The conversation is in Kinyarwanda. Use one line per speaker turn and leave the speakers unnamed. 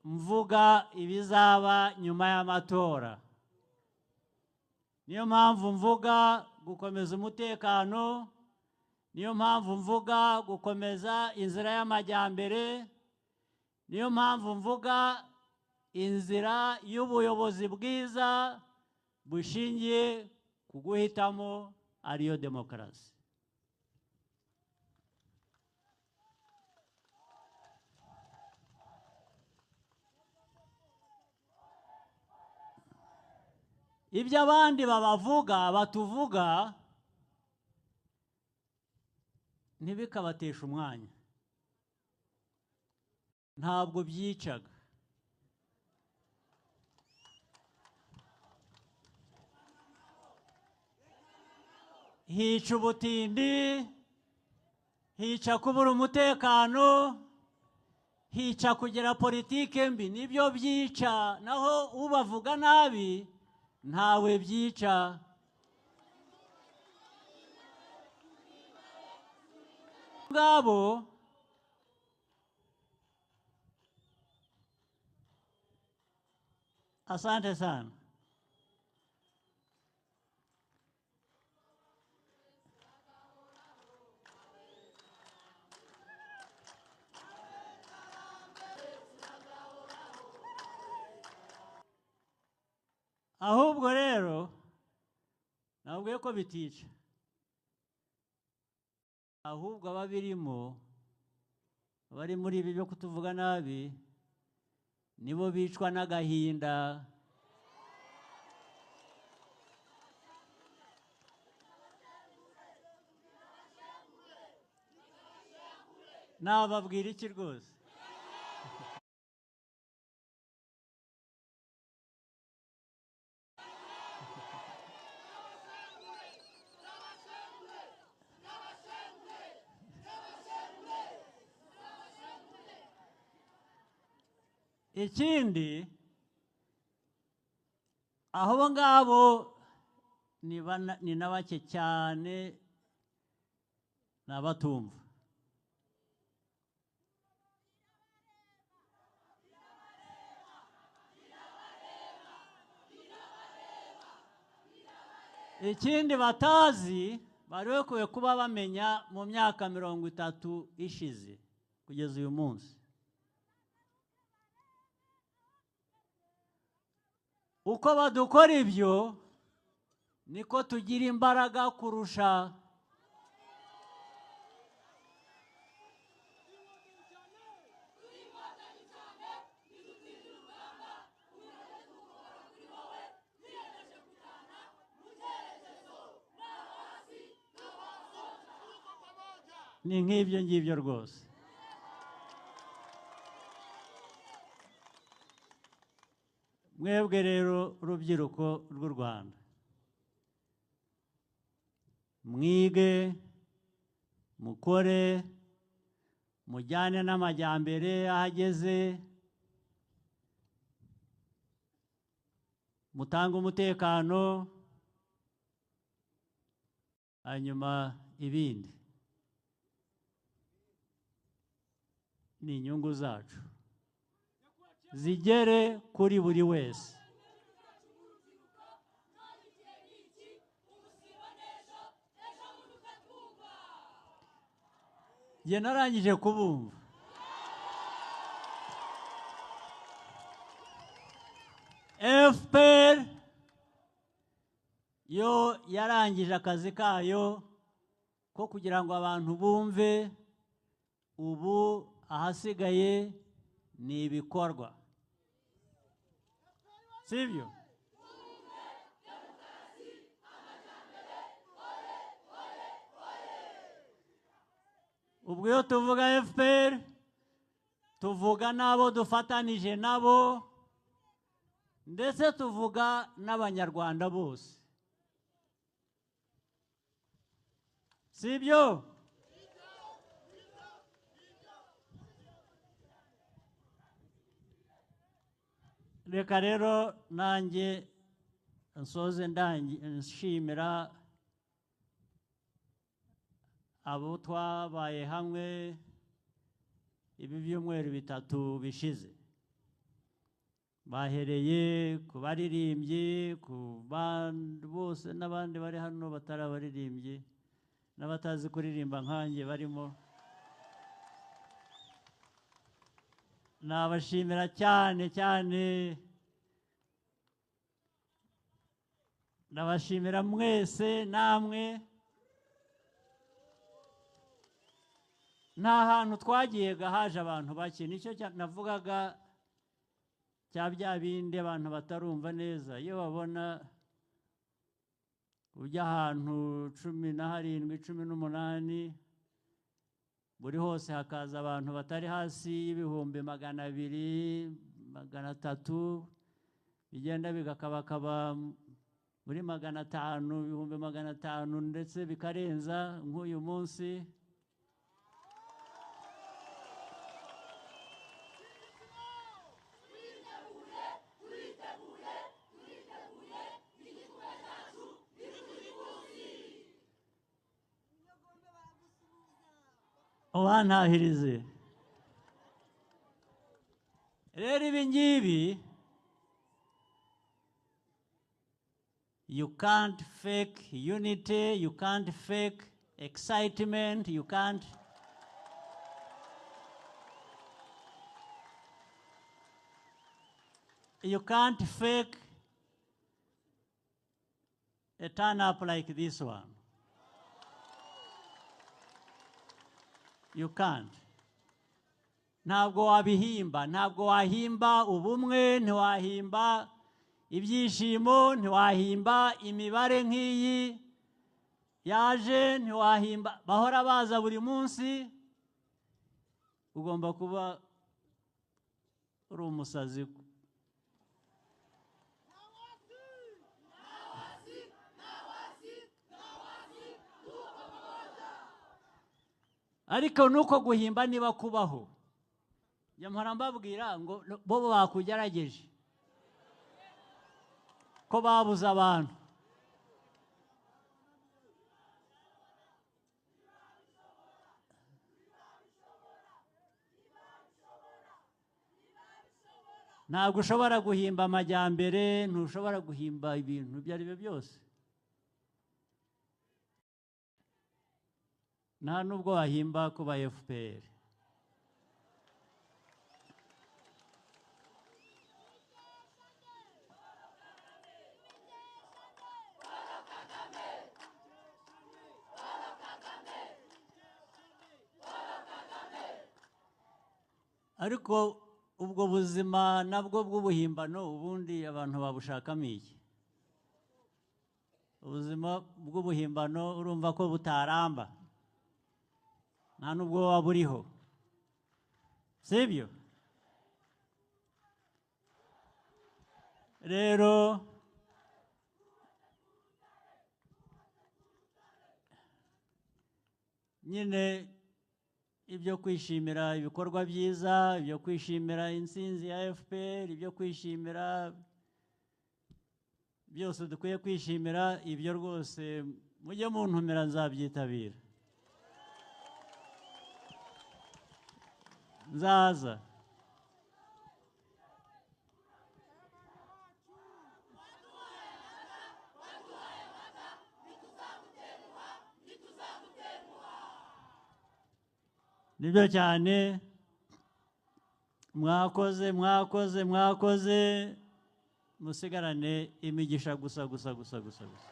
mvuga ibizaba nyuma y'amatora. Niyo mpamvu mvuga gukomeza umutekano, niyo mpamvu mvuga gukomeza inzira y'amajyambere, niyo mpamvu mvuga inzira y'ubuyobozi bwiza bushingiye ku guhitamo ariyo demokarasi. Ibyo abandi batuvuga ntibikabatesha umwanya, ntabwo byicaga. Hica ubutindi, hica kubura umutekano, hica kugira politike mbi, nibyo byica. Naho ubavuga nabi ntawe byica. Ngabo asante sana. Ahubwo rero nabwiye ko bitica, ahubwo ababirimo, abari muri ibi byo kutuvuga nabi, nibo bicwa n'agahinda. Nababwira iki rwose? Ikindi, abo ngabo ni na bake cyane, n'abatumva. Ikindi batazi, bari bakwiye kuba bamenya mu myaka 30 ishize kugeza uyu munsi, uko badukora ibyo niko tugira imbaraga kurusha. Ni nk'ibyo ngibyo rwose. Mwebwe rero urubyiruko rw'u Rwanda, mwige, mukore, mujyane n'amajyambere ahageze, mutange umutekano, hanyuma ibindi ni inyungu zacu zigere kuri buri wese. Jye narangije kubumva. FPR yo yarangije akazi kayo ko kugira ngo abantu bumve. Ubu ahasigaye ni ibikorwa, sibyo? Ubwo iyo tuvuga FPR tuvuga n'abo dufatanije nabo, ndetse tuvuga n'abanyarwanda bose, sibyo? Reka rero nanjye nsoze nshimira abo twabaye hamwe ibi byumweru bitatu bishize. bahereye ku baririmbyi, ku bandi bose n'abandi bari hano batari abaririmbyi n'abatazi kuririmba nkanjye barimo. Nabashimira cyane cyane, ndabashimira mwese namwe. Nta hantu twagiye haje abantu bake, nicyo navugaga cya bya bindi abantu batarumva neza. Iyo babona ujya ahantu 17, 18, buri hose hakaza abantu batari hasi y'ibihumbi 200, 300, bigenda bigakabakaba muri 500, ibihumbi 500 ndetse bikarenza nk'uyu munsi. Ubantahirize rero ibi ngibi, you can't fake unity, you can't fake excitement, you can't fake a turn up like this one. You can't. Ntabwo wabihimba, ntabwo wahimba ubumwe, ntiwahimba ibyishimo, ntiwahimba imibare nk'iyi yaje, ntiwahimba bahora baza buri munsi. Ugomba kuba uri umusazi. Ariko nuko guhimba niba kubaho, mpora mbabwira ngo bo bakugerageje ko babuze abantu. Ntabwo ushobora guhimba amajyambere, ntushobora guhimba ibintu ibyo ari byo byose. Nta nubwo wahimba kuba FPR. Ariko ubwo buzima nabwo bw'ubuhimbano ubundi abantu babushakamo iki? Ubuzima bw'ubuhimbano urumva ko butaramba, nta nubwo waba uriho, sibyo? Rero nyine ibyo kwishimira ibikorwa byiza, ibyo kwishimira intsinzi ya FPR, ibyo kwishimira byose dukwiye kwishimira, ibyo rwose mujye muntumira nzabyitabira, nzaza. Nibyo cyane, mwakoze mwakoze mwakoze, musigarane imigisha gusa gusa gusa gusa gusa.